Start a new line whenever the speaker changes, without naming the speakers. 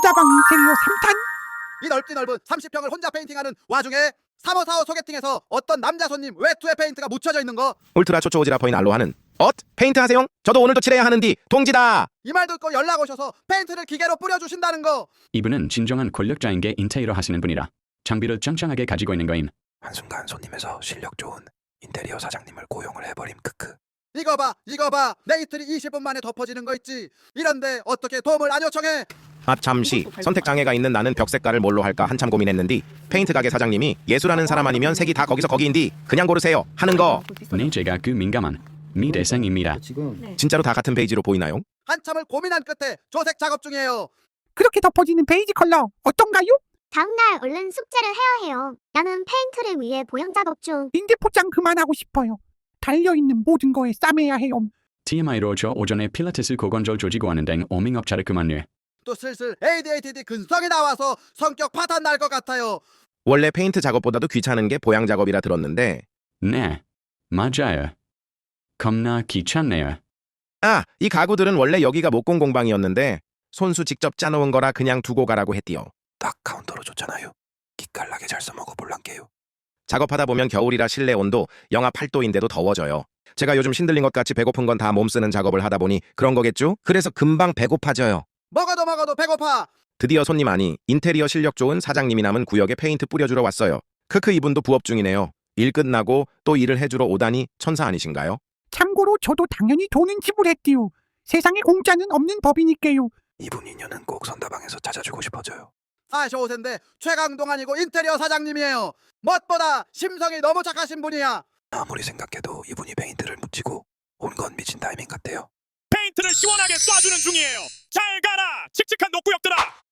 혼자방 인테리어 3탄?
이 넓디 넓은 30평을 혼자 페인팅하는 와중에 3호 4호 소개팅에서 어떤 남자 손님 외투에 페인트가 묻혀져 있는 거,
울트라 초초오지라퍼인 알로하는 페인트 하세요? 저도 오늘도 칠해야 하는디 동지다.
이 말 듣고 연락 오셔서 페인트를 기계로 뿌려주신다는 거.
이분은 진정한 권력자인 게 인테리어 하시는 분이라 장비를 짱짱하게 가지고 있는 거임.
한순간 손님에서 실력 좋은 인테리어 사장님을 고용을 해버림. 크크.
이거 봐 내 이틀이 20분 만에 덮어지는 거 있지. 이런데 어떻게 도움을 안 요청해?
아 잠시 선택 장애가 있는 나는 벽 색깔을 뭘로 할까 한참 고민했는디 페인트 가게 사장님이 예술하는 사람 아니면 색이 다 거기서 거기인디 그냥 고르세요 하는 거.
네, 제가 그 민감한 미대생입니다.
진짜로 다 같은 페이지로 보이나요?
한참을 고민한 끝에 조색 작업 중이에요.
그렇게 덮어지는 베이지 컬러 어떤가요?
다음날 얼른 숙제를 해야 해요. 나는 페인트를 위해 보양 작업 중.
인대 포장 그만하고 싶어요. 달려있는 모든 거에 싸매야 해요.
TMI로 저 오전에 필라테스 고관절 조지고 하는데 오밍업차를 그만해.
또 슬슬 ADHD 근성이 나와서 성격 파탄 날 것 같아요.
원래 페인트 작업보다도 귀찮은 게 보양 작업이라 들었는데
네, 맞아요. 겁나 귀찮네요.
이 가구들은 원래 여기가 목공 공방이었는데 손수 직접 짜놓은 거라 그냥 두고 가라고 했디요.
딱 카운터로 좋잖아요. 기깔나게 잘 써먹어 볼란게요.
작업하다 보면 겨울이라 실내 온도 영하 8도인데도 더워져요. 제가 요즘 신들린 것 같이 배고픈 건 다 몸쓰는 작업을 하다 보니 그런 거겠죠? 그래서 금방 배고파져요.
먹어도 배고파.
드디어 손님 아니 인테리어 실력 좋은 사장님이 남은 구역에 페인트 뿌려주러 왔어요. 크크 이분도 부업 중이네요. 일 끝나고 또 일을 해주러 오다니 천사 아니신가요?
참고로 저도 당연히 돈은 지불했디요. 세상에 공짜는 없는 법이니까요.
이분 인연은 꼭 선다방에서 찾아주고 싶어져요.
쇼센데 최강동 아니고 인테리어 사장님이에요. 무엇보다 심성이 너무 착하신 분이야.
아무리 생각해도 이분이 페인트를 묻히고 온 건 미친 타이밍 같아요.
페인트를 시원하게 쏴주는 중이에요. 잘 가라 칙칙한 녹구역들아.